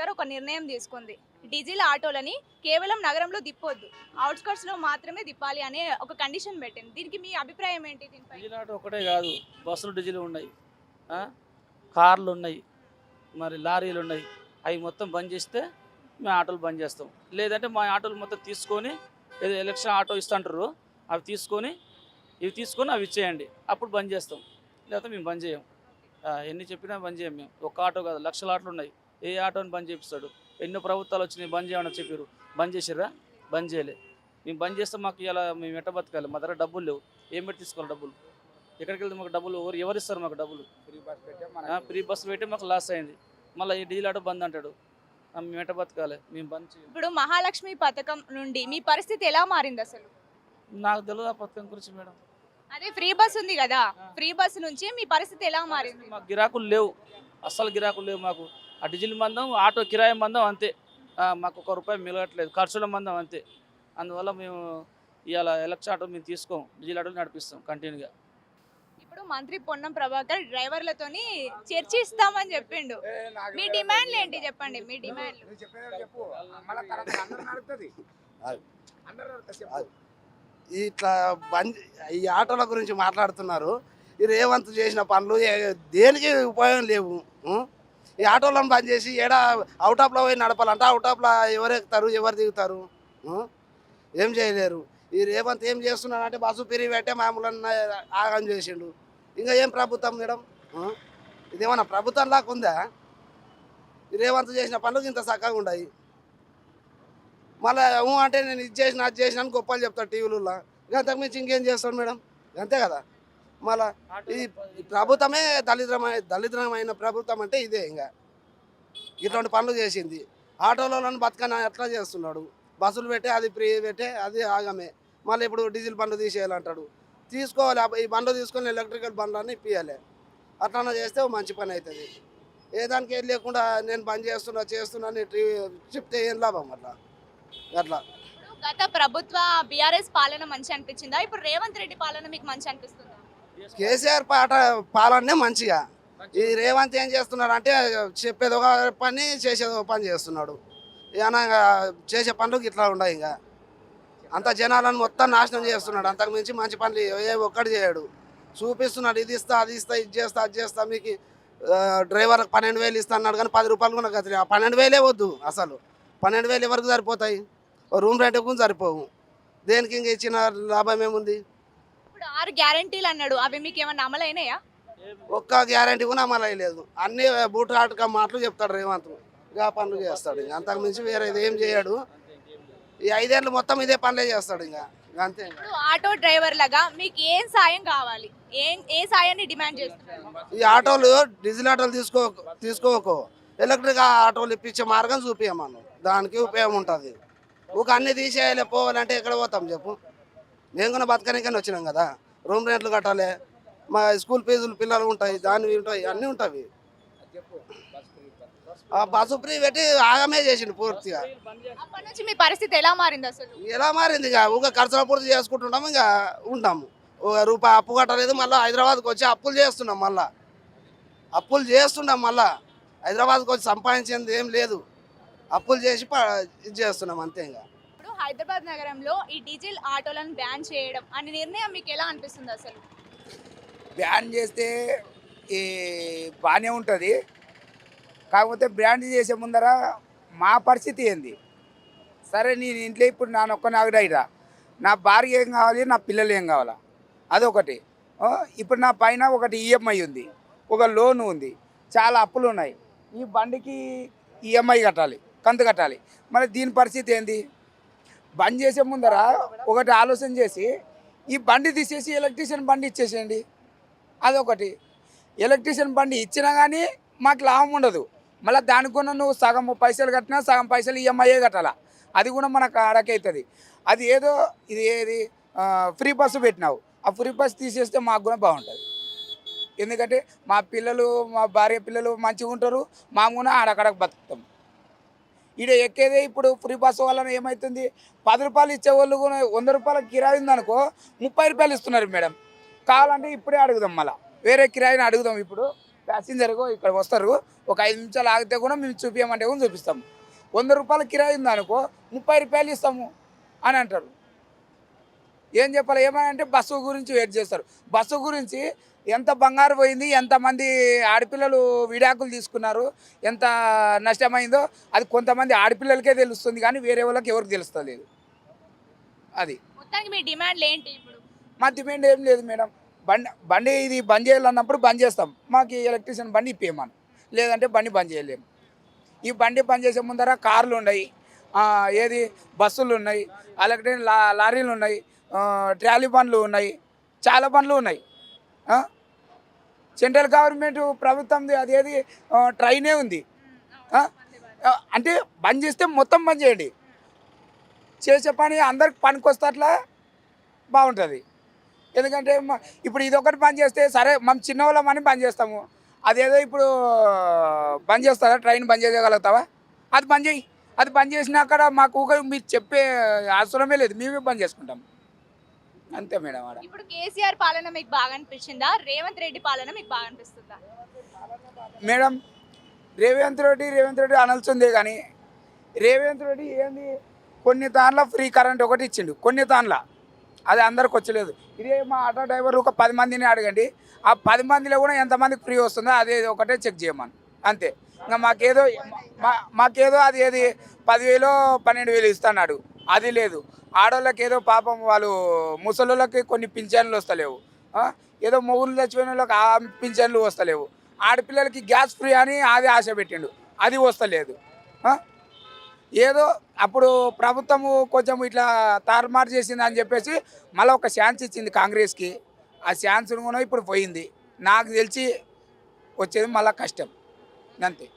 సర్కార్ ఒక నిర్ణయం తీసుకుంది. డీజిల్ ఆటోలని కేవలం నగరంలో తిప్పొద్దు, అవుట్‌స్కర్ట్స్ లో మాత్రమే తిప్పాలి అనే ఒక కండిషన్ పెట్టింది. దీనికి మీ అభిప్రాయం ఏంటి దీనిపై? డీజిల్ ఆటో ఒకటే కాదు, బస్సులు డీజిల్ ఉన్నాయి, ఆ? కార్లు ఉన్నాయి, మరి లారీలు ఉన్నాయి. అవి మొత్తం బంద్ చేస్తే మేము ఆటోలు బంద్ చేస్తాం. లేదంటే మా ఆటోలు మొత్తం తీసుకొని ఏదో ఎలక్షన్ ఆటో ఇస్తుంటారు, అవి తీసుకొని అవి ఇచ్చేయండి, అప్పుడు బంద్ చేస్తాం. లేకపోతే మేము బంద్ చేయం. ఎన్ని చెప్పినా బంద్ చేయం మేము. ఒక్క ఆటో కాదు, లక్షల ఆటోలు ఉన్నాయి. ఏ ఆటోని బంద్ చేపిస్తాడు? ఎన్నో ప్రభుత్వాలు వచ్చినాయి, బంద్ చేయమని చెప్పారు. బంద్ చేసిర్రా? బంద్ చేయలే. మేము బంద్ చేస్తే మాకు ఇలా మేము ఎట్ట బతకాలి? మా దగ్గర డబ్బులు లేవు. ఏం పెట్టి తీసుకోవాలి డబ్బులు? ఎక్కడికి వెళ్తే మాకు డబ్బులు ఎవరు ఇస్తారు? మాకు డబ్బులు ఫ్రీ బస్సు పెట్టి మాకు లాస్ అయింది. మళ్ళీ ఈ డీజిల్ ఆటో బంద్ అంటాడు. మేము ఎట్ట బతకాలి? మేము బంద్ చేయం. ఇప్పుడు మహాలక్ష్మి పథకం నుండి మీ పరిస్థితి ఎలా మారింది అసలు? నాకు తెలియదు ఆ పథకం గురించి మేడం. అదే ఫ్రీ బస్ ఉంది కదా, ఫ్రీ బస్ నుంచి మీ పరిస్థితి ఎలా మారింది? మాకు గిరాకులు లేవు, అస్సలు గిరాకులు లేవు మాకు. ఆ డీజిల్ మందం, ఆటో కిరాయి మందం అంతే. మాకు ₹1 మిగలట్లేదు, ఖర్చుల మందం అంతే. అందువల్ల మేము ఇవాళ ఎలక్షన్ ఆటో మేము తీసుకోం, డీజిల్ ఆటోలు నడిపిస్తాం కంటిన్యూగా. ఇప్పుడు మంత్రి పొన్నం ప్రభాకర్ డ్రైవర్లతోని చర్చిస్తామని చెప్పిండు. మీ డిమాండ్లు ఏంటి చెప్పండి, మీ డిమాండ్లు. ఇట్లా బంద్ ఈ ఆటోల గురించి మాట్లాడుతున్నారు. ఈ రేవంత్ చేసిన పనులు దేనికి ఉపయోగం లేవు. ఈ ఆటోలను బంద్ చేసి ఏడా అవుట్ ఆఫ్లో పోయి నడపాలంటే అవుట్ ఆఫ్లో ఎవరు ఎక్కుతారు, ఎవరు దిగుతారు? ఏం చేయలేరు. ఈ రేవంత్ ఏం చేస్తున్నాడంటే బస్సు పెరిగి పెట్టే మామూలు ఆగం చేసిండు. ఇంకా ఏం ప్రభుత్వం మేడం? ఇదేమన్నా ప్రభుత్వం లాగా ఉందా? ఈ రేవంత్ చేసిన పనులు ఇంత చక్కగా ఉన్నాయి. మళ్ళీ అంటే నేను ఇది చేసిన అది చేసిన అని గొప్పలు చెప్తాడు టీవీలలో. ఇంకా అంతకుమించి ఇంకేం చేస్తాడు మేడం? అంతే కదా. మళ్ళీ ఈ ప్రభుత్వమే దళిద్రమైన ప్రభుత్వం అంటే ఇదే. ఇంకా ఇటువంటి పనులు చేసింది. ఆటోలను బతకని ఎట్లా చేస్తున్నాడు? బస్సులు పెట్టే అది ఫ్రీ పెట్టే అది ఆగమే. మళ్ళీ ఇప్పుడు డీజిల్ బండ్లు తీసేయాలంటాడు. తీసుకోవాలి, ఈ బండ్లు తీసుకొని ఎలక్ట్రికల్ బండ్లన్నీ ఇప్పియాలి. అట్లా చేస్తే మంచి పని అవుతుంది. ఏ దానికి ఏం లేకుండా నేను బంద్ చేస్తున్నా చెప్తే ఏం లాభం? అట్లా గత ప్రభుత్వ బీఆర్ఎస్ పాలన మంచి అనిపించిందా? ఇప్పుడు రేవంత్ రెడ్డి పాలన మీకు మంచి అనిపిస్తుందా? కేసీఆర్ పాలనే మంచిగా. ఈ రేవంత్ ఏం చేస్తున్నాడు అంటే చెప్పేది ఒక పని చేసేది ఒక పని చేస్తున్నాడు. ఏమైనా చేసే పనులు ఇట్లా ఉన్నాయి. ఇంకా అంత జనాలను మొత్తం నాశనం చేస్తున్నాడు. అంతకు మించి మంచి పనులు ఏ ఒక్కటి చేయడు. చూపిస్తున్నాడు, ఇది ఇస్తా అది ఇస్తా, ఇది చేస్తా అది చేస్తా, మీకు డ్రైవర్కి 12,000 ఇస్తా అన్నాడు. కానీ ₹10 కూడా గతి. 12,000 వద్దు అసలు. 12,000 ఎవరికి సరిపోతాయి? రూమ్ రెంట్ కూడా సరిపోవు. దేనికి ఇంక ఇచ్చిన లాభం ఏముంది? ఇప్పుడు 6 గ్యారెంటీలు అన్నాడు, అవి మీకు ఏమన్నా అమలైనాయా? ఒక్క గ్యారెంటీ కూడా అమలు అయ్యలేదు. అన్ని బూటాటక మాటలు చెప్తాడు రేవంత్. ఇక పనులు చేస్తాడు. ఇంకా అంతకు మించి వేరే ఏం చేయడు. ఈ 5 ఏళ్ళు మొత్తం ఇదే పనులే చేస్తాడు. ఇంకా అంతే. ఇప్పుడు ఆటో డ్రైవర్ లాగా మీకు ఏం సాయం కావాలి? ఏ సాయాన్ని డిమాండ్ చేస్తున్నారు? ఈ ఆటోలు డీజిల్ ఆటోలు తీసుకోకు, ఎలక్ట్రిక్ ఆటోలు ఇప్పించే మార్గం చూపించమను. దానికి ఉపయోగం ఉంటుంది. ఒక అన్ని తీసేయాలి పోవాలంటే ఎక్కడ పోతాం చెప్పు? మేము కూడా బతకనికని వచ్చినాం కదా. రూమ్ రెంట్లు కట్టాలి, మా స్కూల్ ఫీజులు పిల్లలు ఉంటాయి, దానివి ఉంటాయి, అన్నీ ఉంటాయి. ఆ బస్సు ఫ్రీ పెట్టి ఆగమే చేసిండు పూర్తిగా. అప్పటి నుంచి మీ పరిస్థితి ఎలా మారింది అసలు? ఎలా మారింది? ఇక ఒక ఖర్చుల పూర్తి చేసుకుంటున్నాము. ఇంకా ఉంటాము. ₹1 అప్పు కట్టలేదు. మళ్ళీ హైదరాబాద్కి వచ్చి అప్పులు చేస్తున్నాం. మళ్ళీ హైదరాబాద్కి వచ్చి సంపాదించేది ఏం లేదు. అప్పులు చేసి ఇది చేస్తున్నాం అంతే. ఇంకా ఇప్పుడు హైదరాబాద్ నగరంలో ఈ డీజిల్ ఆటోలను బ్యాన్ చేయడం అనే నిర్ణయం మీకు ఎలా అనిపిస్తుంది అసలు? బ్యాన్ చేస్తే ఈ బాగానే ఉంటుంది. కాకపోతే బ్రాండ్ చేసే ముందర మా పరిస్థితి ఏంది? సరే నేను ఇంట్లో ఇప్పుడు నానొక్కని ఆగడైరా, నా భార్య ఏం కావాలి, నా పిల్లలు ఏం కావాలా? అదొకటి. ఇప్పుడు నా పైన ఒకటి ఈఎంఐ ఉంది, ఒక లోన్ ఉంది, చాలా అప్పులు ఉన్నాయి. ఈ బండికి ఈఎంఐ కట్టాలి, కంతు కట్టాలి. మరి దీని పరిస్థితి ఏంది? బంద్ చేసే ముందర ఒకటి ఆలోచన చేసి ఈ బండి తీసేసి ఎలక్ట్రీషియన్ బండి ఇచ్చేసేయండి. అదొకటి. ఎలక్ట్రీషియన్ బండి ఇచ్చినా కానీ మాకు లాభం ఉండదు. మళ్ళీ దానికి కూడా నువ్వు సగం పైసలు కట్టినా సగం పైసలు ఈఎంఐఏ కట్టాలా. అది కూడా మనకు అడకవుతుంది. అది ఏదో ఏది ఫ్రీ బస్సు పెట్టినావు, ఆ ఫ్రీ బస్సు తీసేస్తే మాకు కూడా బాగుంటుంది. ఎందుకంటే మా పిల్లలు, మా భార్య పిల్లలు మంచిగా ఉంటారు, మేము కూడా ఆడకడకు బతుకుతాం. ఈడ ఎక్కేదే ఇప్పుడు ఫ్రీ బస్సు వలన ఏమవుతుంది? ₹10 ఇచ్చేవాళ్ళు కూడా ₹100 కిరాయి ఉందనుకో ₹30 ఇస్తున్నారు మేడం. కావాలంటే ఇప్పుడే అడుగుదాం, మళ్ళీ వేరే కిరాయిని అడుగుదాం. ఇప్పుడు ప్యాసింజర్ ఇక్కడ వస్తారు, ఒక 5 నిమిషాలు ఆగితే కూడా మేము చూపించమంటే కూడా చూపిస్తాము. 100 రూపాయలు కిరాయి ఉందనుకో 30 రూపాయలు ఇస్తాము అని అంటారు. ఏం చెప్పాలి, ఏమని అంటే బస్సు గురించి వెయిట్ చేస్తారు. బస్సు గురించి ఎంత బంగారు పోయింది, ఎంతమంది ఆడపిల్లలు విడాకులు తీసుకున్నారు, ఎంత నష్టమైందో అది కొంతమంది ఆడపిల్లలకే తెలుస్తుంది, కానీ వేరే వాళ్ళకి ఎవరికి తెలుస్తలేదు. అది మొత్తానికి మీ డిమాండ్లు ఏంటి ఇప్పుడు? మా డిమాండ్ ఏం లేదు మేడం. బండి ఇది బంద్ చేయాలన్నప్పుడు బంద్ చేస్తాం, మాకు ఎలక్ట్రీషియన్ బండి ఇప్పేయమని, లేదంటే బండి బంద్ చేయలేము. ఈ బండి బంద్ చేసే ముందర కార్లు ఉన్నాయి, ఏది బస్సులు ఉన్నాయి, అలాగే లారీలు ఉన్నాయి, ట్రాలీ బండ్లు ఉన్నాయి, చాలా బండ్లు ఉన్నాయి. సెంట్రల్ గవర్నమెంట్ ప్రభుత్వంది అదేది ట్రైనే ఉంది. అంటే బంద్ చేస్తే మొత్తం బంద్ చేయండి, చేసే పని అందరికి పనికొస్తట్లా బాగుంటుంది. ఎందుకంటే ఇప్పుడు ఇదొకటి బంద్ చేస్తే సరే మనం చిన్నవాళ్ళమని బంద్ చేస్తాము, అదేదో ఇప్పుడు బంద్ చేస్తారా, ట్రైన్ బంద్ చేయగలుగుతావా? అది బంద్ చేయి, అది బంద్ చేసినాక మాకు మీరు చెప్పే అవసరమే లేదు, మేమే బంద్ చేసుకుంటాం అంతే మేడం. ఆడ ఇప్పుడు కేసీఆర్ పాలన మీకు బాగా అనిపించిందా, రేవంత్ రెడ్డి పాలన మీకు బాగా అనిపిస్తుందా? మేడం రేవంత్ రెడ్డి అనాల్సిందే, కానీ రేవంత్ రెడ్డి ఏంది కొన్ని తాన్ల ఫ్రీ కరెంట్ ఒకటి ఇచ్చిండు, కొన్ని తాన్ల అది అందరికి వచ్చలేదు. ఇదే మా ఆటో డ్రైవర్లు ఒక 10 మందిని అడగండి, ఆ 10 మందిలో కూడా ఎంతమందికి ఫ్రీ వస్తుందో అదే ఒకటే చెక్ చేయమని అంతే. ఇంకా మాకేదో అది ఏది 10,000 12,000 ఇస్తున్నాడు, అది లేదు. ఆడవాళ్ళకి ఏదో పాపం వాళ్ళు ముసలోళ్ళకి కొన్ని పింఛన్లు వస్తలేవు, ఏదో మొగుళ్ళు చచ్చిపోయిన వాళ్ళకి ఆ పింఛన్లు వస్తలేవు. ఆడపిల్లలకి గ్యాస్ ఫ్రీ అని అది ఆశ పెట్టిండు, అది వస్తలేదు. ఏదో అప్పుడు ప్రభుత్వము కొంచెం ఇట్లా తారుమారు చేసింది అని చెప్పేసి మళ్ళీ ఒక ఛాన్స్ ఇచ్చింది కాంగ్రెస్కి, ఆ ఛాన్స్ కూడా ఇప్పుడు పోయింది. నాకు తెలిసి వచ్చేది మళ్ళీ కష్టం అంతే.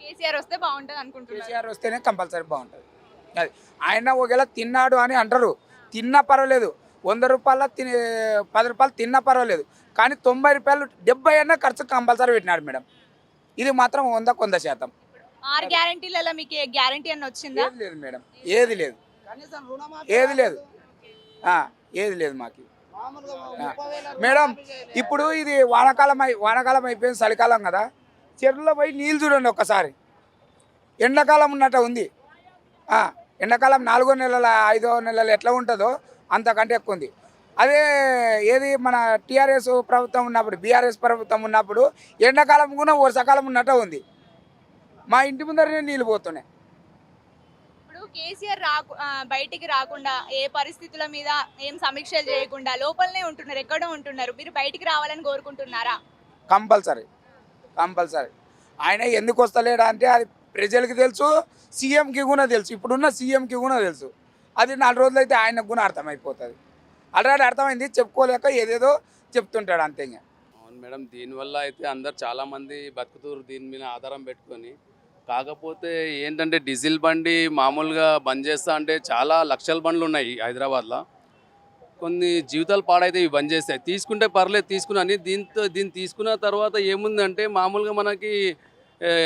కేసీఆర్ వస్తే బాగుంటుంది అనుకుంటున్నారు? కేసీఆర్ వస్తేనే కంపల్సరీ బాగుంటుంది. అది ఆయన ఒకవేళ తిన్నాడు అని అంటారు, తిన్నా పర్వాలేదు, 100 రూపాయల 10 రూపాయలు తిన్నా పర్వాలేదు, కానీ 90 రూపాయలు 70 అయినా ఖర్చు కంపల్సరీ పెట్టినాడు మేడం. ఇది మాత్రం 100% 6 గ్యారంటీలలో మీకు గ్యారంటీ అని వచ్చిందా? ఏది లేదు మేడం, ఏది లేదు, ఏది లేదు, ఏది లేదు మాకు మేడం. ఇప్పుడు ఇది వానాకాలం అయిపోయింది, చలికాలం కదా, చెరువులో పోయి నీళ్ళు చూడండి ఒక్కసారి, ఎండాకాలం ఉన్నట్టు ఉంది. ఎండాకాలం 4 నెలల 5 నెలలు ఎట్లా ఉంటుందో అంతకంటే ఎక్కువ ఉంది. అదే ఏది మన టీఆర్ఎస్ ప్రభుత్వం ఉన్నప్పుడు, బీఆర్ఎస్ ప్రభుత్వం ఉన్నప్పుడు ఎండాకాలం కూడా వర్షాకాలం ఉన్నట్టు ఉంది, మా ఇంటి ముందరనే నీళ్ళు పోతున్నాయి. ఇప్పుడు కేసీఆర్ బయటికి రాకుండా ఏ పరిస్థితుల మీద ఏం సమీక్షలు చేయకుండా లోపలనే ఉంటున్నారు, ఎక్కడో ఉంటున్నారు, మీరు బయటికి రావాలని కోరుకుంటున్నారా? కంపల్సరీ ఆయన ఎందుకు వస్తలేడా అంటే అది ప్రజలకి తెలుసు, సీఎంకి కూడా తెలుసు, ఇప్పుడున్న సీఎంకి కూడా తెలుసు. అది 4 రోజులు అయితే ఆయనకు కూడా అర్థమైపోతుంది. ఆల్రెడీ అర్థమైంది, చెప్పుకోలేక ఏదేదో చెప్తుంటాడు అంతే. అవును మేడం, దీనివల్ల అయితే అందరు చాలామంది బతుకుతూరు దీని మీద ఆధారం పెట్టుకొని. కాకపోతే ఏంటంటే డీజిల్ బండి మామూలుగా బంద్ చేస్తా అంటే చాలా లక్షల బండ్లు ఉన్నాయి హైదరాబాద్లో, కొన్ని జీవితాలు పాడైతే ఇవి బంద్ చేస్తాయి. తీసుకుంటే పర్లేదు తీసుకున్నాను, దీన్ని తీసుకున్న తర్వాత ఏముందంటే మామూలుగా మనకి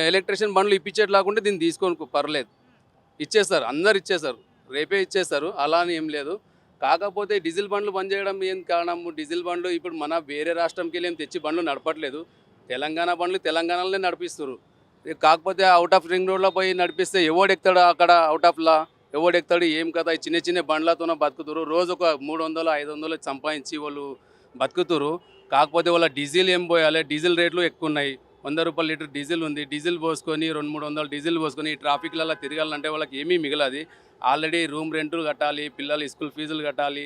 ఎలక్ట్రిషియన్ బండ్లు ఇప్పించేది లేకుంటే దీన్ని తీసుకోను పర్లేదు, ఇచ్చేస్తారు, అందరు ఇచ్చేస్తారు, రేపే ఇచ్చేస్తారు, అలా అని ఏం లేదు. కాకపోతే డీజిల్ బండ్లు బంద్ చేయడం ఏం కారణము, డీజిల్ బండ్లు ఇప్పుడు మన వేరే రాష్ట్రంకి వెళ్ళి ఏం తెచ్చి బండ్లు నడపట్లేదు, తెలంగాణ బండ్లు తెలంగాణలోనే నడిపిస్తారు. కాకపోతే అవుట్ ఆఫ్ రింగ్ రోడ్లో పోయి నడిపిస్తే ఎవడెక్తాడు, అక్కడ అవుట్ ఆఫ్లా ఎవడెక్తాడు, ఏం కదా చిన్న చిన్న బండ్లతోనే బతుకుతారు, రోజు ఒక 300-500 సంపాదించి వాళ్ళు బతుకుతారు. కాకపోతే వాళ్ళ డీజిల్ ఏం పోయాలి, డీజిల్ రేట్లు ఎక్కువ ఉన్నాయి, 100 రూపాయల లీటర్ డీజిల్ ఉంది, డీజిల్ పోసుకొని 200-300 డీజిల్ పోసుకొని ట్రాఫిక్లలో తిరగాలంటే వాళ్ళకి ఏమీ మిగలది. ఆల్రెడీ రూమ్ రెంట్లు కట్టాలి, పిల్లలు స్కూల్ ఫీజులు కట్టాలి,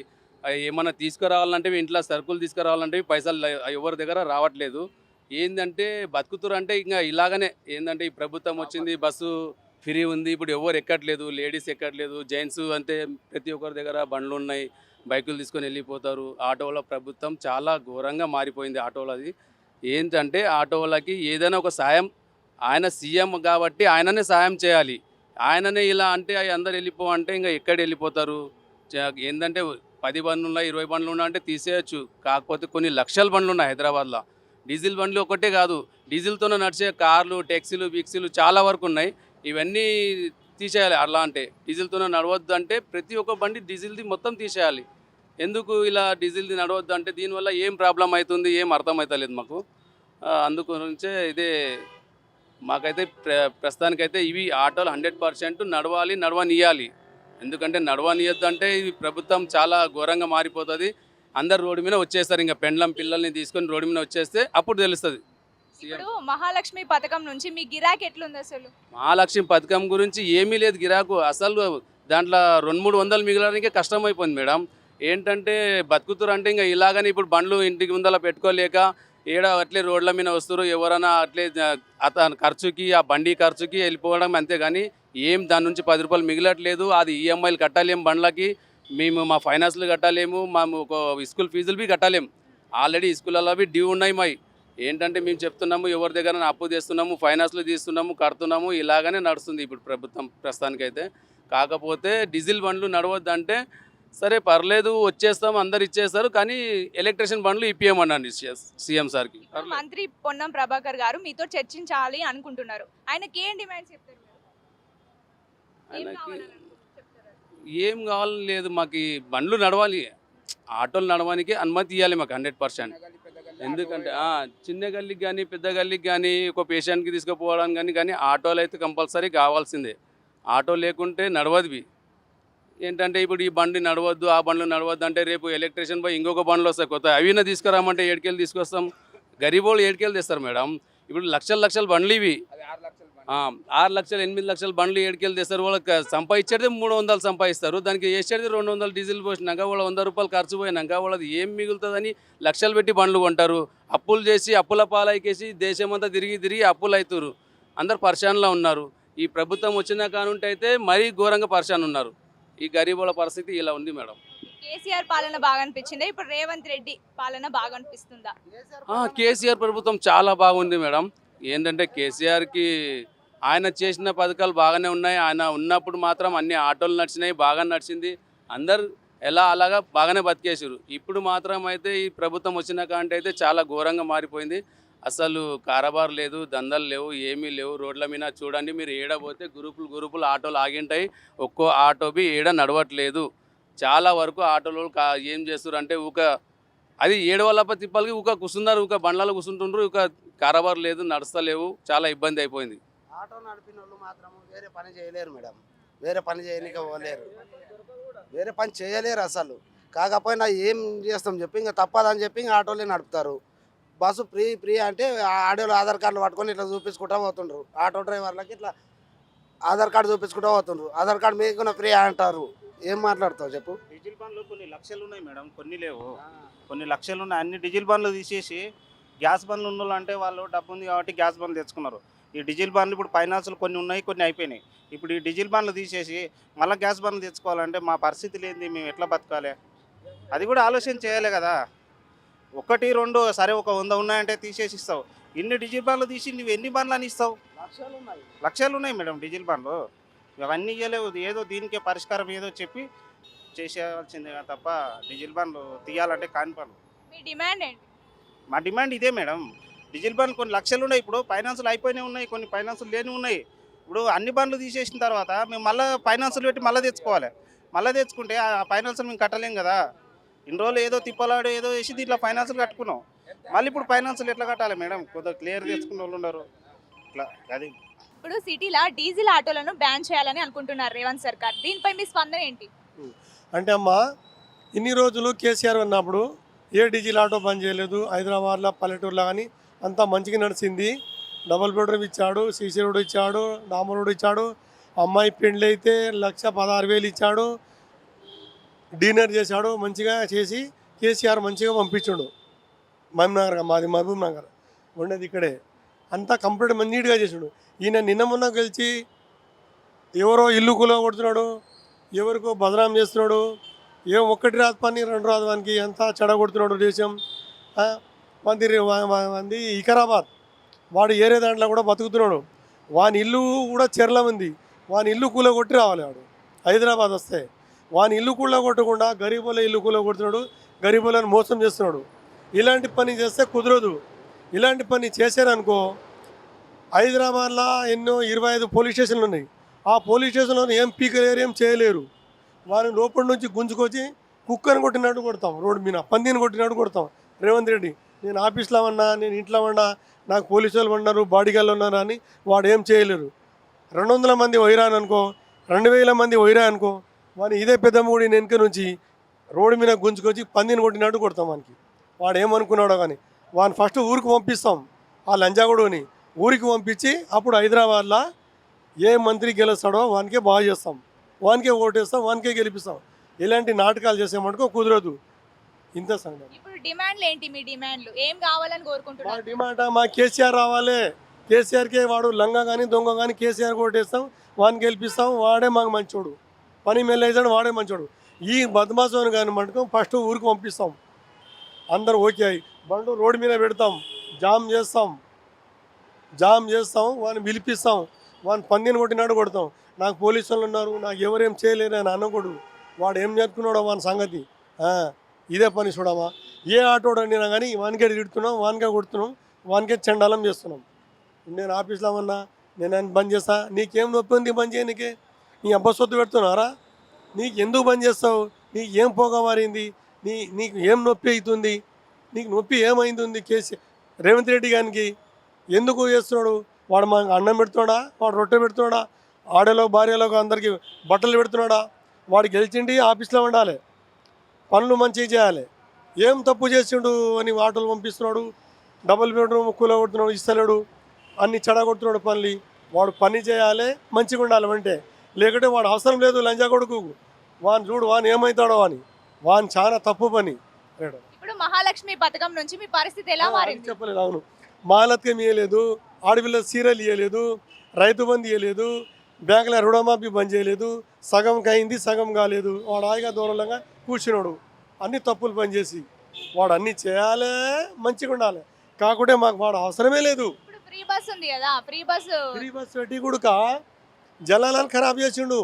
ఏమన్నా తీసుకురావాలంటే ఇంట్లో సరుకులు తీసుకురావాలంటే పైసలు ఎవరి దగ్గర రావట్లేదు. ఏంటంటే బతుకుతురు అంటే ఇంకా ఇలాగనే ఏంటంటే ఈ ప్రభుత్వం వచ్చింది, బస్సు ఫ్రీ ఉంది, ఇప్పుడు ఎవరు ఎక్కట్లేదు, లేడీస్ ఎక్కట్లేదు, జెంట్స్ అంతే ప్రతి ఒక్కరి దగ్గర బండ్లు ఉన్నాయి, బైకులు తీసుకొని వెళ్ళిపోతారు. ఆటోల ప్రభుత్వం చాలా ఘోరంగా మారిపోయింది ఆటోలది. ఏంటంటే ఆటోలకి ఏదైనా ఒక సాయం, ఆయన సీఎం కాబట్టి ఆయననే సాయం చేయాలి, ఆయననే ఇలా అంటే అందరు వెళ్ళిపోవంటే ఇంకా ఎక్కడ వెళ్ళిపోతారు. ఏంటంటే 10 బండ్లు ఉన్నాయి, 20 బండ్లు ఉన్నాయి అంటే తీసేయచ్చు. కాకపోతే కొన్ని లక్షల బండ్లు ఉన్నాయి హైదరాబాద్లో. డీజిల్ బండ్లు ఒకటే కాదు, డీజిల్తోనే నడిచే కార్లు, ట్యాక్సీలు, బిక్సీలు చాలా వరకు ఉన్నాయి. ఇవన్నీ తీసేయాలి. అలా అంటే డీజిల్తోనే నడవద్దు అంటే ప్రతి ఒక్క బండి డీజిల్ది మొత్తం తీసేయాలి. ఎందుకు ఇలా డీజిల్ది నడవద్దు అంటే దీనివల్ల ఏం ప్రాబ్లం అవుతుంది ఏం అర్థమవుతలేదు మాకు. అందు గురించే ఇదే మాకైతే ప్రస్తుతానికైతే ఇవి ఆటోలు 100% నడవనియాలి. ఎందుకంటే నడవనియద్దు అంటే ఇది ప్రభుత్వం చాలా ఘోరంగా మారిపోతుంది. అందరు రోడ్డు మీద వచ్చేస్తారు, ఇంకా పెండ్లం పిల్లల్ని తీసుకొని రోడ్డు మీద వచ్చేస్తే అప్పుడు తెలుస్తుంది. ఇప్పుడు మహాలక్ష్మి పథకం నుంచి మీ గిరాకీ ఎట్లుంది అసలు? మహాలక్ష్మి పథకం గురించి ఏమీ లేదు గిరాకు. అసలు దాంట్లో 200-300 మిగలడానికే కష్టమైపోయింది మేడం. ఏంటంటే బతుకుతురు అంటే ఇంకా ఇలాగని ఇప్పుడు బండ్లు ఇంటికి ముందర పెట్టుకోలేక అట్లే రోడ్ల మీద వస్తారు, ఎవరైనా అట్లే అతని ఖర్చుకి ఆ బండి ఖర్చుకి వెళ్ళిపోవడం అంతే. కానీ ఏం దాని నుంచి 10 రూపాయలు మిగలట్లేదు. అది ఈఎంఐలు కట్టలేము బండ్లకి, మేము మా ఫైనాన్స్లు కట్టలేము, మేము ఒక స్కూల్ ఫీజులు బి కట్టలేము. ఆల్రెడీ స్కూళ్ళలో బి డ్యూ ఉన్నాయి మావి. ఏంటంటే మేము చెప్తున్నాము ఎవరి దగ్గర అప్పు తెస్తున్నాము, ఫైనాన్స్లు తీస్తున్నాము, కడుతున్నాము, ఇలాగనే నడుస్తుంది ఇప్పుడు ప్రభుత్వం ప్రస్తుతానికైతే. కాకపోతే డీజిల్ బండ్లు నడవద్దంటే సరే పర్లేదు వచ్చేస్తాం అందరు ఇచ్చేస్తారు, కానీ ఎలక్ట్రిషియన్ బండ్లు ఇప్పియమన్నాను సీఎం సార్కి. మంత్రి పొన్నం ప్రభాకర్ గారు మీతో చర్చించాలి అనుకుంటున్నారు. ఆయనకి ఏం డిమాండ్స్ చెప్తారు మీరు? ఏం ఆయనకి కావాలనుకుంటున్నారు? ఏం కావాలని లేదు, మాకు ఈ బండ్లు నడవాలి, ఆటోలు నడవడానికి అనుమతి ఇవ్వాలి మాకు 100%. ఎందుకంటే చిన్న గల్లీకి కానీ పెద్ద గల్లీకి కానీ ఒక పేషెంట్కి తీసుకుపోవడానికి కానీ ఆటోలు అయితే కంపల్సరీ కావాల్సిందే. ఆటో లేకుంటే నడవద్వి. ఏంటంటే ఇప్పుడు ఈ బండి నడవద్దు ఆ బండ్లు నడవద్దు అంటే రేపు ఎలక్ట్రిషియన్ పోయి ఇంకొక బండ్లు వస్తాయి కొత్త, అవినా తీసుకురామంటే 7 తీసుకొస్తాం. గరీబోళ్ళు 7 తెస్తారు మేడం. ఇప్పుడు లక్షల బండ్లు ఇవి, 6 లక్షలు 8 లక్షల బండ్లు 7 తెస్తారు. వాళ్ళకి సంపాదించేది 300 సంపాదిస్తారు, దానికి వేసేది 200 డీజిల్ పోసినాక వాళ్ళ 100 రూపాయలు ఖర్చు పోయినాక వాళ్ళది ఏం మిగులుతుందని లక్షలు పెట్టి బండ్లు కొంటారు. అప్పులు చేసి అప్పుల పాలైకేసి దేశమంతా తిరిగి అప్పులు అవుతారు. అందరు పరిశాన్లో ఉన్నారు. ఈ ప్రభుత్వం వచ్చిన కానుంటే అయితే మరీ ఘోరంగా పరిశాన్ ఉన్నారు. ఈ గరీబుల పరిస్థితి ఇలా ఉంది మేడం. కేసీఆర్ పాలన బాగా అనిపించిందా? ఇప్పుడు రేవంత్ రెడ్డి పాలన బాగా అనిపిస్తుందా? కేసీఆర్ ప్రభుత్వం చాలా బాగుంది మేడం. ఏంటంటే కేసీఆర్కి ఆయన చేసిన పథకాలు బాగానే ఉన్నాయి. ఆయన ఉన్నప్పుడు మాత్రం అన్ని ఆటోలు నడిచినాయి, బాగా నడిచింది, అందరు అలాగా బాగానే బతికేసారు. ఇప్పుడు మాత్రం అయితే ఈ ప్రభుత్వం వచ్చిన కాంటే అయితే చాలా ఘోరంగా మారిపోయింది. అసలు కారబార్ లేదు, దందలు లేవు, ఏమీ లేవు. రోడ్ల మీద చూడండి మీరు, ఏడబోతే గ్రూపులు ఆటోలు ఆగింటాయి, ఒక్కో ఆటో బి ఏడ నడవట్లేదు. చాలా వరకు ఆటోలు ఏం చేస్తారు అంటే అది 7 తిప్పలకి కూర్చున్నారు, బండ్లలో కూర్చుంటుండ్రు, కారబార్ లేదు, నడుస్తలేవు, చాలా ఇబ్బంది అయిపోయింది. ఆటో నడిపిన వాళ్ళు మాత్రం వేరే పని చేయలేరు మేడం, వేరే పని చేయనిక పోలేరు, వేరే పని చేయలేరు అసలు. కాకపోయినా ఏం చేస్తాం చెప్పి ఇంకా తప్పదని చెప్పి ఇంకా ఆటోలే నడుపుతారు. బస్సు ఫ్రీ అంటే ఆడోళ్ళు ఆధార్ కార్డులు పట్టుకొని ఇట్లా చూపించుకుంటూ పోతుండ్రు. ఆటో డ్రైవర్లకి ఇట్లా ఆధార్ కార్డు చూపించుకుంటూ పోతుండ్రు. ఆధార్ కార్డు మీకున్న ఫ్రీ అంటారు. ఏం మాట్లాడతావు చెప్పు? డీజిల్ బండ్లు కొన్ని లక్షలు ఉన్నాయి మేడం, కొన్ని లేవు, కొన్ని లక్షలు ఉన్నాయి. అన్ని డీజిల్ బండ్లు తీసేసి గ్యాస్ బండ్లు ఉన్న అంటే వాళ్ళు డబ్బు ఉంది కాబట్టి గ్యాస్ బండ్లు తెచ్చుకున్నారు. ఈ డీజిల్ బండ్లు ఇప్పుడు ఫైనాన్సులు కొన్ని ఉన్నాయి, కొన్ని అయిపోయినాయి. ఇప్పుడు ఈ డీజిల్ బండ్లు తీసేసి మళ్ళీ గ్యాస్ బండ్లు తెచ్చుకోవాలంటే మా పరిస్థితి లేనిది, మేము ఎట్లా బతకాలి? అది కూడా ఆలోచన చేయాలి కదా. 1, 2 సరే ఒక 100 ఉన్నాయంటే తీసేసి ఇస్తావు. ఇన్ని డీజిల్ బండ్లు తీసి నువ్వు ఎన్ని బండ్లు అని ఇస్తావు? లక్షలు ఉన్నాయి మేడం డీజిల్ బండ్లు. ఇవన్నీ ఇవ్వలేవు. ఏదో దీనికే పరిష్కారం ఏదో చెప్పి చేసేయాల్సిందే తప్ప డీజిల్ బండ్లు తీయాలంటే కాని పనులు. మీ డిమాండ్ ఏంటి? మా డిమాండ్ ఇదే మేడం. డీజిల్ బండ్లు కొన్ని లక్షలు ఉన్నాయి, ఇప్పుడు ఫైనాన్సులు అయిపోయినాయి ఉన్నాయి, కొన్ని ఫైనాన్సులు లేని ఉన్నాయి. ఇప్పుడు అన్ని బండ్లు తీసేసిన తర్వాత మేము మళ్ళీ ఫైనాన్సులు పెట్టి మళ్ళీ తెచ్చుకోవాలి. మళ్ళీ తెచ్చుకుంటే ఆ ఫైనాన్సులు మేము కట్టలేం కదా. ఇన్ని రోజులు ఏదో తిప్పలాడు ఏదో వేసి దీంట్లో ఫైనాన్సులు కట్టుకున్నాం. మళ్ళీ ఇప్పుడు ఫైనాన్సులు ఎట్లా కట్టాలి మేడం? కొద్దిగా క్లియర్ తెచ్చుకున్న వాళ్ళు ఉన్నారు. ఇట్లా అది ఇప్పుడు సిటీలో డీజిల్ ఆటోలను బ్యాన్ చేయాలని అనుకుంటున్నారు రేవంత్ సర్కార్. దీనిపై మీ స్పందన ఏంటి? అంటే అమ్మా, ఇన్ని రోజులు కేసీఆర్ ఉన్నప్పుడు ఏ డీజిల్ ఆటో బంద్ చేయలేదు. హైదరాబాద్లో పల్లెటూరులో కానీ అంతా మంచిగా నడిచింది. డబుల్ బెడ్రూమ్ ఇచ్చాడు, సీసీ రోడ్ ఇచ్చాడు, డామర్ రోడ్ ఇచ్చాడు. అమ్మాయి పెండ్లి అయితే 1,16,000 ఇచ్చాడు. డిన్నర్ చేశాడు, మంచిగా చేసి కేసీఆర్ మంచిగా పంపించాడు. మహబూబ్ నగర్, మాది మహబూబ్ నగర్ ఉండేది ఇక్కడే. అంతా కంప్లీట్ నీట్గా చేసాడు. ఈయన నిన్న మొన్న గెలిచి ఎవరో ఇల్లు కూల కొడుతున్నాడు, ఎవరికో బదనాం చేస్తున్నాడు. ఏం 1 రాదు పని 2 రాదు వానికి, అంతా చెడగొడుతున్నాడు దేశం. మంది వికారాబాద్ వాడు ఏరే దాంట్లో కూడా బతుకుతున్నాడు. వాని ఇల్లు కూడా చెర్ల ఉంది, వాని ఇల్లు కూల కొట్టి రావాలి వాడు హైదరాబాద్ వస్తే. వాని ఇల్లు కూల కొట్టకుండా గరీబుల ఇల్లు కూల కొడుతున్నాడు, గరీబులను మోసం చేస్తున్నాడు. ఇలాంటి పని చేస్తే కుదరదు. ఇలాంటి పని చేశారనుకో, హైదరాబాద్లో ఎన్నో 25 పోలీస్ స్టేషన్లు ఉన్నాయి. ఆ పోలీస్ స్టేషన్లో ఏం పీకలేరు, ఏం చేయలేరు. వారిని లోపల నుంచి గుంజుకొచ్చి కుక్కని కొట్టినట్టు కొడతాం, రోడ్డు మీద పందిని కొట్టినట్టు కొడతాం. రేవంత్ రెడ్డి నేను ఆఫీస్లో ఉన్నా, నేను ఇంట్లో ఉన్నా, నాకు పోలీసు వాళ్ళు ఉన్నారు, బాడీ గార్డులు ఉన్నారు అని వాడు ఏం చేయలేరు. 200 మంది వైరాను అనుకో, 2000 మంది వైరా అనుకో, వాడిని ఇదే పెద్ద మూడి వెనుక నుంచి రోడ్డు మీద గుంజుకొచ్చి పందిని కొట్టినట్టు కొడతాం వానికి. వాడు ఏమనుకున్నాడో కానీ వాడిని ఫస్ట్ ఊరికి పంపిస్తాం. ఆ లంజాగూడుని ఊరికి పంపించి అప్పుడు హైదరాబాద్లో ఏ మంత్రి గెలుస్తాడో వానికే బాగా చేస్తాం, వానికే ఓటేస్తాం, వానికే గెలిపిస్తాం. ఇలాంటి నాటకాలు చేసేమనుకో కుదరదు. ఇంత సంగతి. ఇప్పుడు డిమాండ్లు ఏంటి? మీ డిమాండ్లు ఏం కావాలని మా కోరుకుంటున్నారు? డిమాండ్ మా కేసీఆర్ రావాలి. కేసీఆర్కే వాడు లంగ కానీ దొంగ కానీ కేసీఆర్ ఓటేస్తాం, వాడిని గెలిపిస్తాం. వాడే మాకు మంచోడు, పని మెల్లేసాడు, వాడే మంచోడు. ఈ బద్మాసోని కానీ మటుకు ఫస్ట్ ఊరికి పంపిస్తాం. అందరు ఓకే అయ్యి బండు రోడ్డు మీద పెడతాం, జామ్ చేస్తాం, వాడిని పిలిపిస్తాం, వాడిని పందిని కొట్టినాడు కొడతాం. నాకు పోలీసు వాళ్ళు ఉన్నారు, నాకు ఎవరేం చేయలేరు అని అనకూడదు. వాడు ఏం చేస్తున్నాడో వాని సంగతి ఇదే పని చూడమా. ఏ ఆటోడు అడినా కానీ వానికే తిడుతున్నాం, వానికే కొడుతున్నాం, వానికే చండాలం చేస్తున్నాం. నేను ఆఫీస్లో ఉన్నా, నేను ఆయన బంద్ చేస్తా. నీకేం నొప్పి ఉంది బంద్ చేయనీకే? నీ అబ్బా సొత్తు పెడుతున్నారా? నీకు ఎందుకు బంద్ చేస్తావు? నీకు ఏం పోగా మారింది? నీకు ఏం నొప్పి అవుతుంది? నీకు నొప్పి ఏమైంది? రేవంత్ రెడ్డి గారికి ఎందుకు చేస్తున్నాడు? వాడు మాకు అన్నం పెడుతున్నాడా? వాడు రొట్టె పెడుతున్నాడా? ఆడలో భార్యలో అందరికీ బట్టలు పెడుతున్నాడా? వాడు గెలిచిండి ఆఫీస్లో ఉండాలి, పనులు మంచిగా చేయాలి. ఏం తప్పు చేసిండు అని ఆటోలు పంపిస్తున్నాడు, డబుల్ బెడ్రూమ్ కూలగొడుతున్నాడు, ఇస్తలేడు, అన్ని చెడగొడుతున్నాడు పనులు. వాడు పని చేయాలి, మంచిగా ఉండాలి అంటే. లేకుంటే వాడు అవసరం లేదు లంజా కొడుకు. వాని చూడు వాని ఏమవుతాడో అని. వాని చాలా తప్పు పని. ఇప్పుడు మహాలక్ష్మి పథకం నుంచి మీ పరిస్థితి ఎలా మారింది? చెప్పలేదు. అవును, మహాలత్కం ఇవ్వలేదు, ఆడపిల్ల సీరియల్ ఇవ్వలేదు, రైతు బంధు ఇవ్వలేదు, బ్యాంకులో రుణమాఫీ బంద్ చేయలేదు, సగం అయింది సగం కాలేదు. వాడు హాయిగా దూరంగా కూర్చున్నాడు. అన్ని తప్పులు పని చేసి వాడు అన్నీ చేయాలి, మంచిగా ఉండాలి. కాకుంటే మాకు వాడు అవసరమే లేదు. ఇప్పుడు ఫ్రీ బస్ ఉంది కదా, ఫ్రీ బస్ పెట్టి కూడక జనాలను ఖరాబ్ చేసిండు,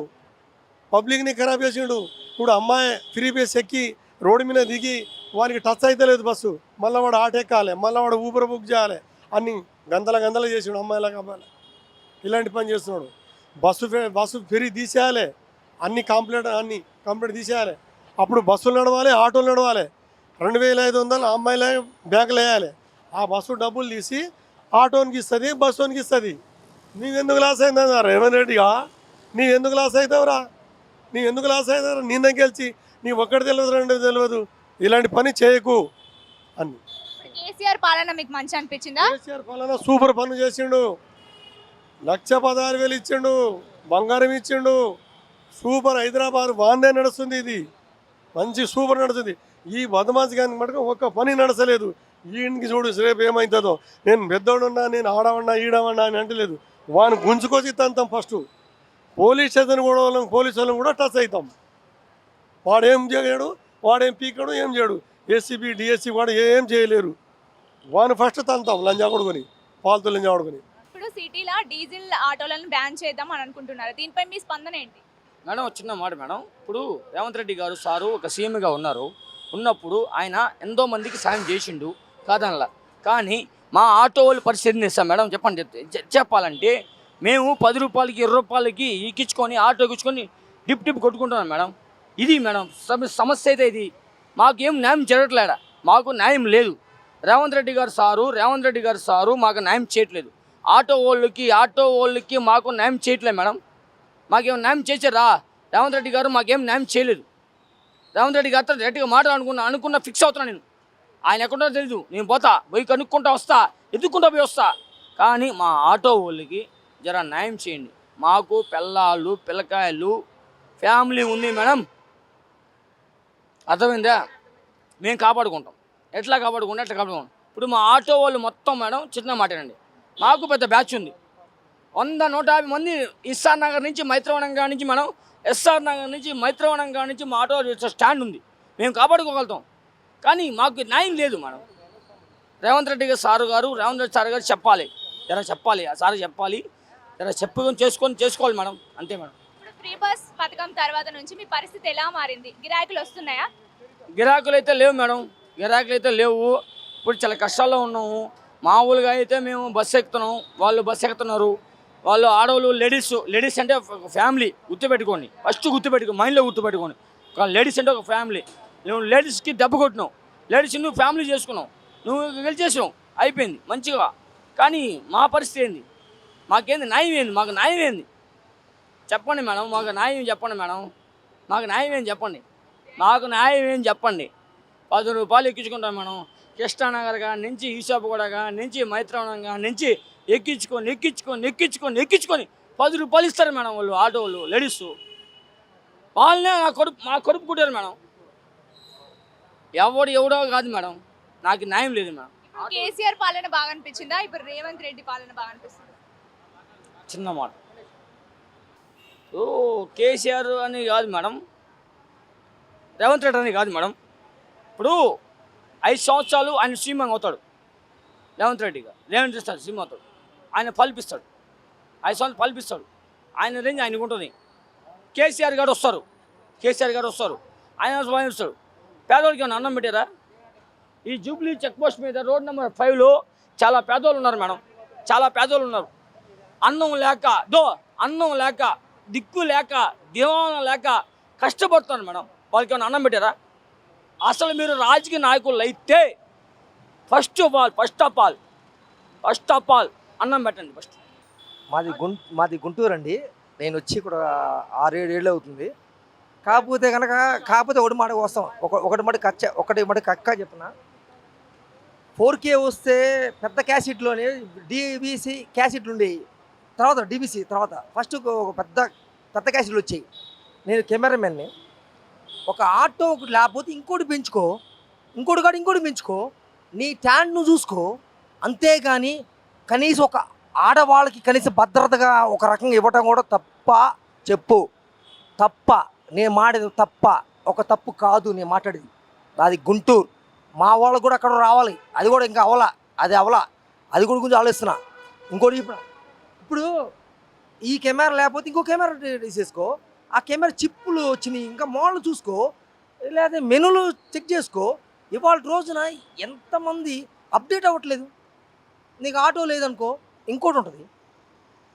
పబ్లిక్ని ఖరాబ్ చేసిండు. ఇప్పుడు అమ్మాయి ఫ్రీ బస్ ఎక్కి రోడ్డు మీద దిగి వానికి టచ్ అయితే లేదు బస్సు, మళ్ళీ వాడు ఆటో ఎక్కాలి, మళ్ళీ వాడు ఊబర్ బుక్ చేయాలి, అన్ని గందలు చేసిండు అమ్మాయిలకు. అమ్మాయిలు ఇలాంటి పని చేస్తున్నాడు. బస్సు ఫ్రీ తీసేయాలి, అన్ని కంప్లీట్ తీసేయాలి. అప్పుడు బస్సులు నడవాలి, ఆటోలు నడవాలి. 2500 అమ్మాయిల బ్యాంకులు వేయాలి. ఆ బస్సు డబ్బులు తీసి ఆటోనికి ఇస్తుంది, బస్సునికి ఇస్తుంది. నీవెందుకు లాస్ అయిందా రేవంత్ రెడ్డిగా? నీవెందుకు లాస్ అవుతావురా? నిన్న గెలిచి నీ ఒక్కటి తెలియదు, రెండు తెలియదు. ఇలాంటి పని చేయకు అని. కేసీఆర్ పాలన మీకు మంచి అనిపించిందా? కేసీఆర్ పాలన సూపర్ పనులు చేసిండు. 1,16,000 ఇచ్చిండు, బంగారం ఇచ్చిండు. సూపర్. హైదరాబాద్ వాందే నడుస్తుంది. ఇది మంచి సూపర్ నడుస్తుంది. ఈ బదమాసి కానీ మటుకు ఒక్క పని నడచలేదు. ఈయనకి చూడు రేపు ఏమవుతుందో. నేను పెద్దోడున్నా, నేను ఆడవన్నా ఈడవన్నా అని అంటలేదు. వాని గుంజుకొచ్చి తంతాం ఫస్ట్. పోలీస్ స్టేషన్ కూడా పోలీసు వాళ్ళని కూడా టచ్ అవుతాం. వాడేం చేయడు, వాడేం పీకడు, ఏం చేయడు. ఏసీబీ డిఎస్సీ వాడు ఏం చేయలేరు. వాని ఫస్ట్ తంతాం లంజా కొడుకొని, పాలతో లంజా కొడుకొని. ఇప్పుడు సిటీలో డీజిల్ ఆటోలను బ్యాన్ చేద్దాం అని అనుకుంటున్నారు. దీనిపై మీ స్పందన ఏంటి? మేడం చిన్న మాట మేడం. ఇప్పుడు రేవంత్ రెడ్డి గారు సారు ఒక సీఎంగా ఉన్నప్పుడు ఆయన ఎంతో మందికి సాయం చేసిండు కాదనలా. కానీ మా ఆటో వాళ్ళ పరిస్థితిని ఇస్తాం మేడం. చెప్పాలంటే మేము 10 రూపాయలకి 20 రూపాయలకి ఎక్కించుకొని ఆటో ఎక్కించుకొని డిప్ కొట్టుకుంటున్నాం మేడం. ఇది మేడం సమస్య అయితే ఇది. మాకేం న్యాయం జరగట్లేడా, మాకు న్యాయం లేదు. రేవంత్ రెడ్డి గారు సారు మాకు న్యాయం చేయట్లేదు. ఆటో వాళ్ళకి మాకు న్యాయం చేయట్లేదు మేడం. మాకేం న్యాయం చేశారా? రేవంత్ రెడ్డి గారు మాకేం న్యాయం చేయలేదు. రేవంత్ రెడ్డి గారితో డైరెక్ట్గా అనుకున్న ఫిక్స్ అవుతున్నా నేను. ఆయన ఎక్కడో తెలీదు, నేను పోయి కనుక్కుంటా వస్తా, ఎత్తుక్కుంటా పోయి వస్తా. కానీ మా ఆటో వాళ్ళకి జర న్యాయం చేయండి. మాకు పిల్లలు పిల్లకాయలు ఫ్యామిలీ ఉంది మేడం, అర్థమైందా? మేము కాపాడుకుంటాం. ఎట్లా కాపాడుకుంటాం. ఇప్పుడు మా ఆటో వాళ్ళు మొత్తం మేడం చిన్న మాటేనండి. మాకు పెద్ద బ్యాచ్ ఉంది. 100-150 మంది ఎస్ఆర్ నగర్ నుంచి మైత్రవనం కాడ నుంచి మేడం, ఎస్ఆర్ నగర్ నుంచి మైత్రవనం కాడ నుంచి మా ఆటో స్టాండ్ ఉంది. మేము కాపాడుకోగలుగుతాం. కానీ మాకు న్యాయం లేదు మేడం. రేవంత్ రెడ్డి సార్ గారు చెప్పాలి, ఆ సార్ చెప్పాలి, చేసుకోవాలి మేడం. అంతే మేడం. ఇప్పుడు ఫ్రీ బస్ పథకం తర్వాత నుంచి మీ పరిస్థితి ఎలా మారింది? గిరాకులు వస్తున్నాయా? గిరాకులు అయితే లేవు మేడం, ఇప్పుడు చాలా కష్టాల్లో ఉన్నాము. మామూలుగా అయితే మేము బస్సు ఎక్కుతున్నాం, వాళ్ళు బస్సు ఎక్కుతున్నారు. వాళ్ళు ఆడవాళ్ళు లేడీస్ అంటే ఒక ఫ్యామిలీ గుర్తుపెట్టుకోండి. ఫస్ట్ మైండ్లో గుర్తుపెట్టుకోండి. లేడీస్ అంటే ఒక ఫ్యామిలీ. నువ్వు లేడీస్కి దెబ్బ కొట్టినావు, లేడీస్ నువ్వు ఫ్యామిలీ చేసుకున్నావు. నువ్వు గెలిచేసావు, అయిపోయింది మంచిగా. కానీ మా పరిస్థితి ఏంది? మాకేంది న్యాయం ఏంది? మాకు న్యాయం ఏంది చెప్పండి మేడం, మాకు న్యాయం చెప్పండి మేడం, మాకు న్యాయం ఏంది చెప్పండి, మాకు న్యాయం ఏంది చెప్పండి. 10 రూపాయలు ఎక్కించుకుంటాం మేడం. కృష్ణానగర్ కాడి నుంచి ఈశాపగూడ కాడి నుంచి మైత్రావనం కాడి నుంచి ఎక్కించుకొని 10 రూపాయలు ఇస్తారు మేడం వాళ్ళు, ఆటో వాళ్ళు, లేడీస్. వాళ్ళనే మా కడుపు కుట్టారు మేడం. ఎవడో కాదు మేడం, నాకు న్యాయం లేదు మేడం. కేసీఆర్ పాలన బాగా అనిపించిందా, ఇప్పుడు రేవంత్ రెడ్డి పాలన బాగా అనిపిస్తుందా? చిన్న మాట, ఓ కేసీఆర్ అని కాదు మేడం, రేవంత్ రెడ్డి అని కాదు మేడం. ఇప్పుడు 5 సంవత్సరాలు ఆయన సీఎం అవుతాడు, రేవంత్ రెడ్డి ఇస్తాడు, సీఎం అవుతాడు, ఆయన పల్పిస్తాడు, 5 సంవత్సరాలు పల్పిస్తాడు. ఆయన రేంజ్ ఆయనకు ఉంటుంది. కేసీఆర్ గారు వస్తారు, ఆయన ఇస్తాడు. పేదవాళ్ళకి ఏమైనా అన్నం పెట్టారా? ఈ జూబ్లీ చెక్ పోస్ట్ మీద రోడ్ నెంబర్ 5లో చాలా పేదవాళ్ళు ఉన్నారు మేడం, చాలా పేదవాళ్ళు ఉన్నారు. అన్నం లేక దిక్కు లేక దివాణం లేక కష్టపడుతున్నారు మేడం. వాళ్ళకి ఏమైనా అన్నం పెట్టారా? అసలు మీరు రాజకీయ నాయకులు అయితే ఫస్ట్ ఆఫ్ ఆల్ అన్నం పెట్టండి ఫస్ట్. మాది గుంటూరు అండి. నేను వచ్చి కూడా 6-7 ఏళ్ళు అవుతుంది. కాకపోతే ఒకటి మాట వస్తాం, ఒకటి మాట కక్క చెప్పిన 4K వస్తే పెద్ద క్యాసెట్లోనే డిబిసి క్యాసెట్లు ఉండేవి, తర్వాత డిబిసి, తర్వాత ఫస్ట్ ఒక పెద్ద క్యాసెట్లు వచ్చాయి. నేను కెమెరామెన్ని. ఒక ఆటో ఒకటి లేకపోతే ఇంకోటి పెంచుకో, ఇంకోటి పెంచుకో, నీ ట్యాండ్ నువ్వు చూసుకో. అంతేగాని కనీసం ఒక ఆడవాళ్ళకి కనీసం భద్రతగా ఒక రకంగా ఇవ్వటం కూడా తప్ప నేను మాడేది ఒక తప్పు కాదు నేను మాట్లాడేది. అది గుంటూరు, మా వాళ్ళకు కూడా అక్కడ రావాలి. అది కూడా ఇంకా అవలా, అది కూడా కొంచెం ఆలోచిస్తున్నా. ఇంకోటి ఇప్పుడు ఈ కెమెరా లేకపోతే ఇంకో కెమెరా తీసేసుకో, ఆ కెమెరా చిప్పులు వచ్చినాయి, ఇంకా మోడల్ చూసుకో, లేదా మెనూలు చెక్ చేసుకో. ఇవాళ రోజున ఎంతమంది అప్డేట్ అవ్వట్లేదు. నీకు ఆటో లేదనుకో ఇంకోటి ఉంటుంది.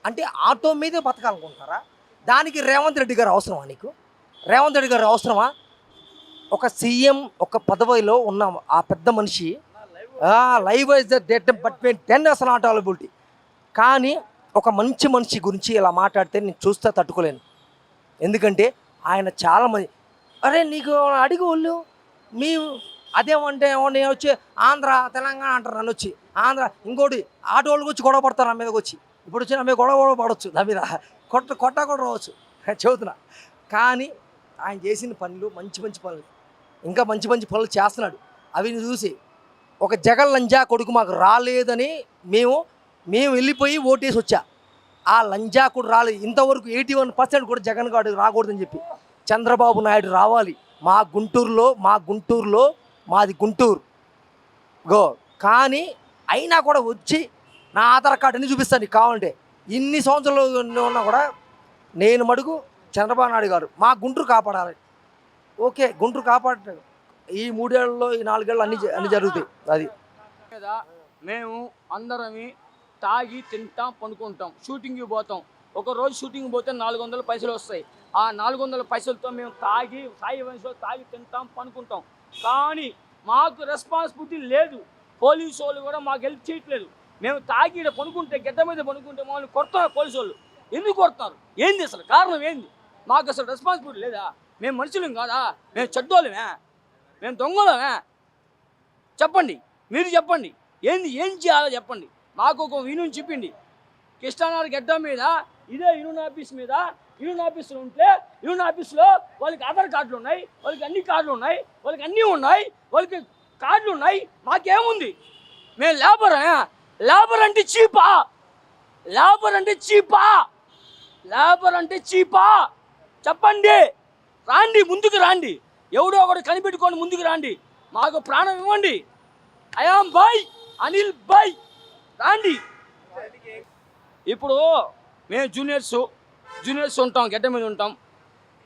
అంటే ఆటో మీదే బతకాలనుకుంటారా? దానికి రేవంత్ రెడ్డి గారు అవసరమా? నీకు రేవంత్ రెడ్డి గారు అవసరమా? ఒక సీఎం ఒక పదవిలో ఉన్న ఆ పెద్ద మనిషి live wise the date between 10 అసలు నాట్ అవైలబిలిటీ. కానీ ఒక మంచి మనిషి గురించి ఇలా మాట్లాడితే నేను చూస్తే తట్టుకోలేను. ఎందుకంటే ఆయన చాలామంది అరే నీకు అడిగి వాళ్ళు మీ అదేమంటే నేను వచ్చి ఆంధ్ర తెలంగాణ అంటారు, నన్ను వచ్చి ఆంధ్ర ఇంకోటి ఆటో వాళ్ళకి వచ్చి గొడవ పడతారు నా మీదకి వచ్చి. ఇప్పుడు వచ్చి నా మీద గొడవ పడవచ్చు, నా మీద కొట్ట రావచ్చు చెబుతున్నా. కానీ ఆయన చేసిన పనులు మంచి పనులు, ఇంకా మంచి పనులు చేస్తున్నాడు. అవి చూసి ఒక జగన్ లంజా కొడుకు మాకు రాలేదని మేము వెళ్ళిపోయి ఓటేసి వచ్చా. ఆ లంజా కూడా రాలేదు ఇంతవరకు. 81% కూడా జగన్ గారు రాకూడదని చెప్పి చంద్రబాబు నాయుడు రావాలి. మా గుంటూరులో మాది గుంటూరు కానీ అయినా కూడా వచ్చి నా ఆధార్ కార్డు అన్ని చూపిస్తాను నీకు కావాలంటే. ఇన్ని సంవత్సరాలు ఉన్నా కూడా నేను మడుగు చంద్రబాబు నాయుడు గారు మా గుంటూరు కాపాడాలి. ఓకే, గుంటూరు కాపాడు. ఈ 3 ఏళ్ళలో ఈ 4 ఏళ్ళు అన్ని జరుగుతాయి. అది మేము అందరమే తాగి తింటాం, పనుకుంటాం, షూటింగ్కి పోతాం. ఒకరోజు షూటింగ్ పోతే 400 పైసలు వస్తాయి. ఆ 400 పైసలతో మేము సాయి వయసులో తాగి తింటాం, పనుకుంటాం. కానీ మాకు రెస్పాన్సిబిలిటీ లేదు. పోలీసు వాళ్ళు కూడా మాకు హెల్ప్ చేయట్లేదు. మేము తాగి పనుకుంటే గడ్డ మీద పనుకుంటే మమ్మల్ని కొడతారు పోలీసు వాళ్ళు. ఎందుకు కొడతారు? ఏంది అసలు కారణం ఏంది? మాకు అసలు రెస్పాన్సిబిలిటీ లేదా? మేము మనుషులం కాదా? మేము చెడ్డోళ్ళమే? మేము దొంగలమే? చెప్పండి, మీరు చెప్పండి, ఏం చేయాలో చెప్పండి. మాకు ఒక యూనియన్ చెప్పింది కృష్ణానగర్ గడ్డ మీద ఇదే యూనియన్ ఆఫీసులో ఉంటే యూనియన్ ఆఫీసులో వాళ్ళకి ఆధార్ కార్డులు ఉన్నాయి, వాళ్ళకి అన్ని కార్డులు ఉన్నాయి, వాళ్ళకి అన్నీ ఉన్నాయి, వాళ్ళకి కార్డులు ఉన్నాయి. మాకేముంది? మేము లేబర్ అంటే చీపా? చెప్పండి, రాండి, ముందుకు రాండి. ఎవడో ఒకటి కనిపెట్టుకొని ముందుకు రాండి. మాకు ప్రాణం ఇవ్వండి. ఐయామ్ అనిల్ భాయ్ రాండి. ఇప్పుడు మేము జూనియర్స్ ఉంటాం, గడ్డ మీద ఉంటాం.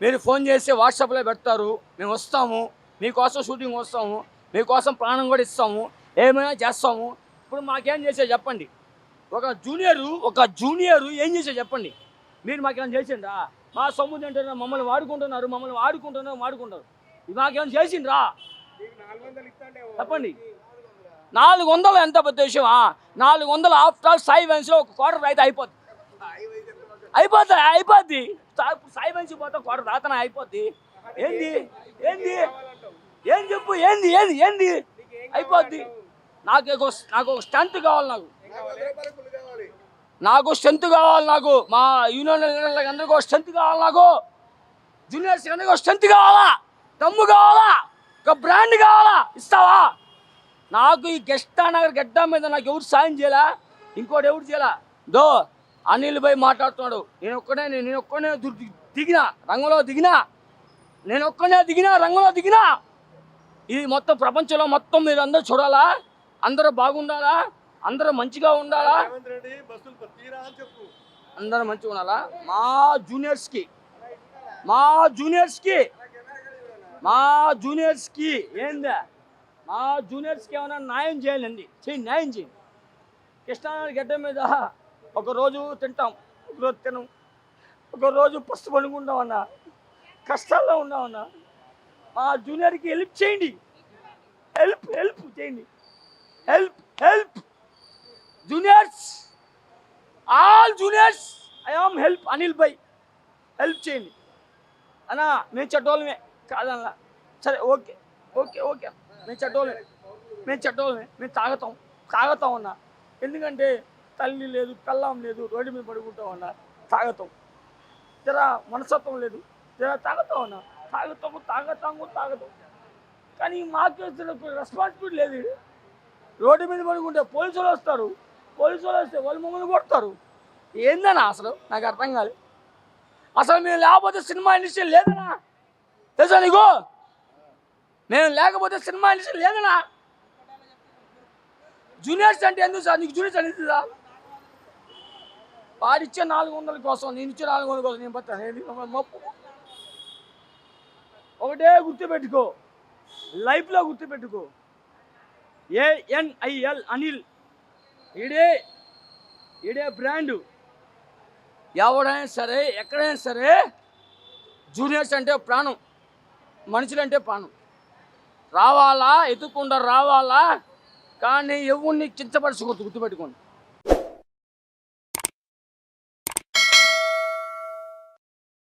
మీరు ఫోన్ చేస్తే వాట్సాప్లో పెడతారు, మేము వస్తాము, మీకోసం షూటింగ్ వస్తాము, మీకోసం ప్రాణం కూడా ఇస్తాము, ఏమైనా చేస్తాము. ఇప్పుడు మాకేం చేసే చెప్పండి. ఒక జూనియరు ఏం చేసే చెప్పండి. మీరు మాకేమైనా చేసిండ్రా? మా సొమ్ము తింటారు, మమ్మల్ని వాడుకుంటారు. ఇది మాకేమైనా చేసిండ్రా? చెప్పండి. 400 ఎంత పెద్ద విషయం? 400 ఆఫ్టర్ ఆల్ సాయి వెన్స్లో ఒక క్వార్టర్ అయితే అయిపోద్ది. సాయి వెన్స్ పోతే క్వార్టర్ రాతనే అయిపోద్ది. ఏంది ఏంది ఏం చెప్పు, ఏంది ఏంది ఏంది అయిపోద్ది. నాకు ఒక స్ట్రెంత్ కావాలి, నాకు స్ట్రెంత్ కావాలి. నాకు మా యూనియన్ అందరికీ ఒక స్ట్రెంత్ కావాలి, నాకు జూనియర్స్ అందరికీ ఒక స్ట్రెంత్ కావాలా, దమ్ము కావాలా, ఒక బ్రాండ్ కావాలా. ఇస్తావా? నాకు ఈ గెస్టా నగర్ గడ్డ మీద నాకు ఎవరు సాయం చేయాలా, ఇంకోటి ఎవరు చేయాలా? అనిల్ భాయ్ మాట్లాడుతున్నాడు. నేను ఒక్కనే దిగినా రంగంలో దిగినా ఇది మొత్తం ప్రపంచంలో మొత్తం మీరు అందరూ చూడాలా, అందరూ బాగుండాలా, అందరూ మంచిగా ఉండాలా, అందరూ మంచిగా ఉండాలా. మా జూనియర్స్కి ఏందా, మా జూనియర్స్కి ఏమైనా న్యాయం చేయాలండి, న్యాయం చేయండి. కృష్ణానగర్ గడ్డ మీద ఒకరోజు తింటాం, ఒకరోజు తినం, ఒకరోజు పస్తు పడుకుంటామన్నా, కష్టాల్లో ఉన్నామన్నా. మా జూనియర్కి హెల్ప్ చేయండి, హెల్ప్ చేయండి, help juniors, all juniors. I am help Anil భాయ్, హెల్ప్ చేయండి అన్నా. మేము చెడ్డోళ్ళమే కాదన్నా, సరే ఓకే మేము చెడ్డోళ్ళమే, మేము తాగుతాం అన్నా. ఎందుకంటే తల్లి లేదు, కల్లాం లేదు, రోడ్డు మీద పడుకుంటాం అన్నా, తాగుతాం. జర మనస్తత్వం లేదు, జర తాగుతాం అన్నా, తాగుతాం. కానీ మాకు రెస్పాన్సిబిలిటీ లేదు. రోడ్డు మీద పడుకుంటే పోలీసులు వస్తారు, వస్తే వాళ్ళు మమ్మల్ని కొడతారు. ఏందన్నా అసలు నాకు అర్థం కాదు. అసలు మేము లేకపోతే సినిమా ఇండస్ట్రీ లేదనా, తెలుసా నీకు? మేము లేకపోతే సినిమా ఇండస్ట్రీ లేదనా. జూనియర్స్ అంటే ఎందుకు సార్ నీకు? జూనియర్స్ అనేది వాడిచ్చే 400 కోసం, నేను ఇచ్చే 400 కోసం నేను పట్టాను మొప్పు. ఒకటే గుర్తుపెట్టుకో, లైఫ్లో గుర్తుపెట్టుకో, ANIL అనిల్, ఈడే బ్రాండు. ఎవడైనా సరే, ఎక్కడైనా సరే జూనియర్స్ అంటే ప్రాణం, మనుషులంటే ప్రాణం. రావాలా, ఎత్తుకుండా రావాలా, కానీ ఎవరిని కించపరచకూడదు, గుర్తుపెట్టుకోండి.